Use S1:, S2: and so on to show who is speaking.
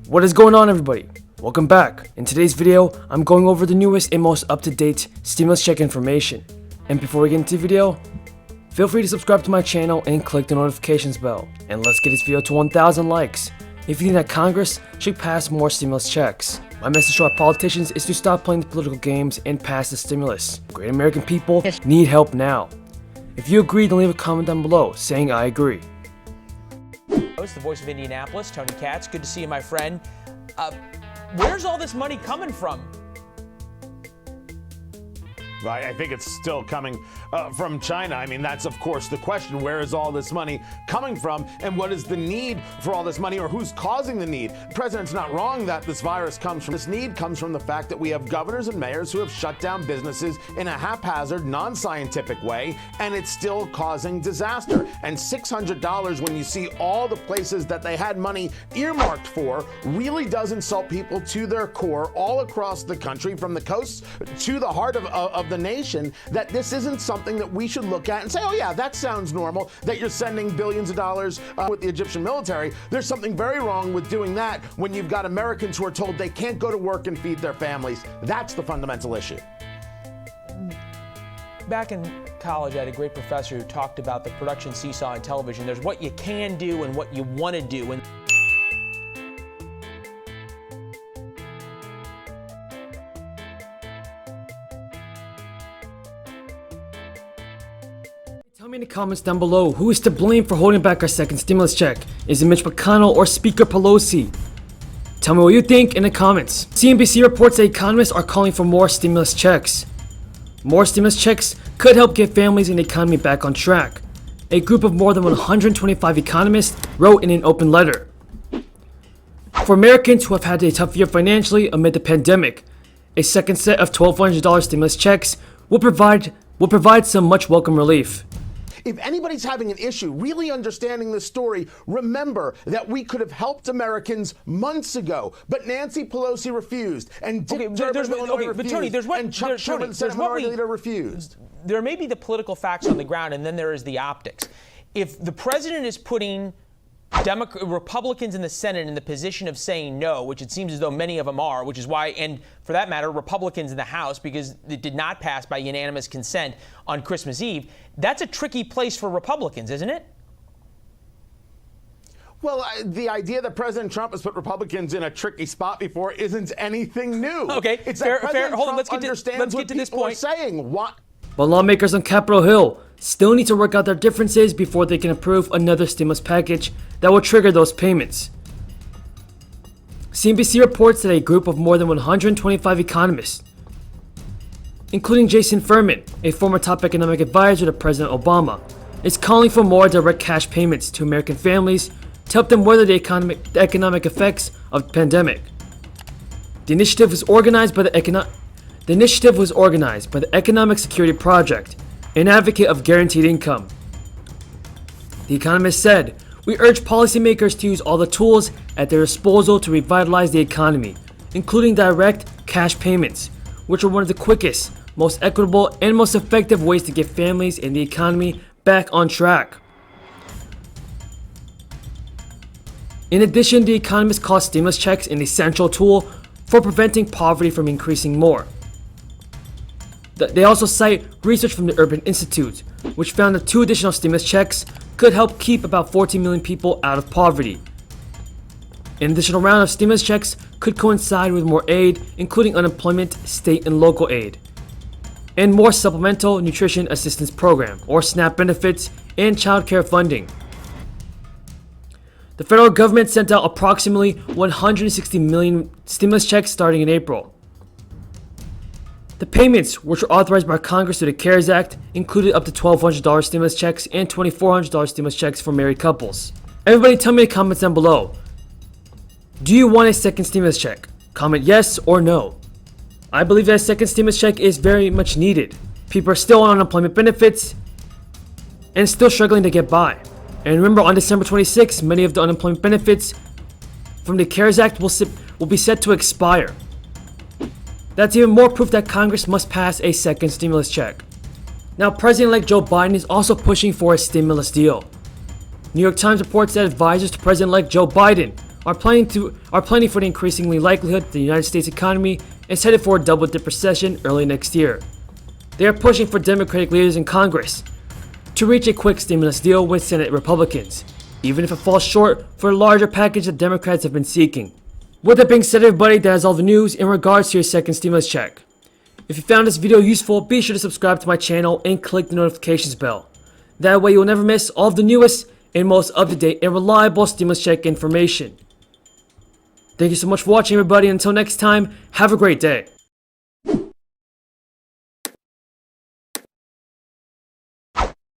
S1: What is going on, everybody? Welcome back. In today's video, I'm going over the newest and most up-to-date stimulus check information. And before we get into the video, feel free to subscribe to my channel and click the notifications bell. And let's get this video to 1,000 likes if you think that Congress should pass more stimulus checks. My message to our politicians is to stop playing the political games and pass the stimulus. Great American people need help now. If you agree, then leave a comment down below saying I agree.
S2: The voice of Indianapolis, Tony Katz. Good to see you, my friend. Where's all this money coming from?
S3: I think it's still coming from China. I mean, that's, of course, the question. Where is all this money coming from? And what is the need for all this money, or who's causing the need? The president's not wrong that this virus comes from. This need comes from the fact that we have governors and mayors who have shut down businesses in a haphazard, non-scientific way, and it's still causing disaster. And $600, when you see all the places that they had money earmarked for, really does insult people to their core all across the country, from the coasts to the heart of the nation, that this isn't something that we should look at and say, oh yeah, that sounds normal, that you're sending billions of dollars with the Egyptian military. There's something very wrong with doing that when you've got Americans who are told they can't go to work and feed their families. That's the fundamental issue.
S2: Back in college, I had a great professor who talked about the production seesaw in television. There's what you can do and what you want to do. And
S1: Tell me in the comments down below, who is to blame for holding back our second stimulus check? Is it Mitch McConnell or Speaker Pelosi? Tell me what you think in the comments. CNBC reports that economists are calling for more stimulus checks. More stimulus checks could help get families and the economy back on track. A group of more than 125 economists wrote in an open letter. For Americans who have had a tough year financially amid the pandemic, a second set of $1,200 stimulus checks will provide some much welcome relief.
S3: If anybody's having an issue really understanding this story, remember that we could have helped Americans months ago, but Nancy Pelosi refused, and Dick Durbin of Illinois refused,
S2: but Tony,
S3: and Chuck Schumer, Senate Minority Leader, refused.
S2: There may be the political facts on the ground, and then there is the optics. If the president is putting Republicans in the Senate in the position of saying no, which it seems as though many of them are, which is why, and for that matter, Republicans in the House, because it did not pass by unanimous consent on Christmas Eve, that's a tricky place for Republicans, isn't it?
S3: Well, the idea that President Trump has put Republicans in a tricky spot before isn't anything new.
S2: Okay,
S3: it's
S2: fair.
S3: that President
S2: Hold on,
S3: Trump understands what people are saying. What?
S1: But lawmakers on Capitol Hill still need to work out their differences before they can approve another stimulus package that will trigger those payments. CNBC reports that a group of more than 125 economists, including Jason Furman, a former top economic advisor to President Obama, is calling for more direct cash payments to American families to help them weather the economic effects of the pandemic. The initiative was organized by the Economic Security Project, an advocate of guaranteed income. The economist said, "We urge policymakers to use all the tools at their disposal to revitalize the economy, including direct cash payments, which are one of the quickest, most equitable, and most effective ways to get families and the economy back on track." In addition, the economist calls stimulus checks an essential tool for preventing poverty from increasing more. They also cite research from the Urban Institute, which found that 2 additional stimulus checks could help keep about 14 million people out of poverty. An additional round of stimulus checks could coincide with more aid, including unemployment, state and local aid, and more Supplemental Nutrition Assistance Program, or SNAP benefits, and child care funding. The federal government sent out approximately 160 million stimulus checks starting in April. The payments, which were authorized by Congress through the CARES Act, included up to $1,200 stimulus checks and $2,400 stimulus checks for married couples. Everybody tell me in the comments down below, do you want a second stimulus check? Comment yes or no. I believe that a second stimulus check is very much needed. People are still on unemployment benefits and still struggling to get by. And remember, on December 26th, many of the unemployment benefits from the CARES Act will be set to expire. That's even more proof that Congress must pass a second stimulus check. Now, President-elect Joe Biden is also pushing for a stimulus deal. New York Times reports that advisors to President-elect Joe Biden are planning for the increasingly likelihood that the United States economy is headed for a double-dip recession early next year. They are pushing for Democratic leaders in Congress to reach a quick stimulus deal with Senate Republicans, even if it falls short for a larger package that Democrats have been seeking. With that being said, everybody, that is all the news in regards to your second stimulus check. If you found this video useful, be sure to subscribe to my channel and click the notifications bell. That way you will never miss all of the newest and most up-to-date and reliable stimulus check information. Thank you so much for watching, everybody. Until next time, have a great day.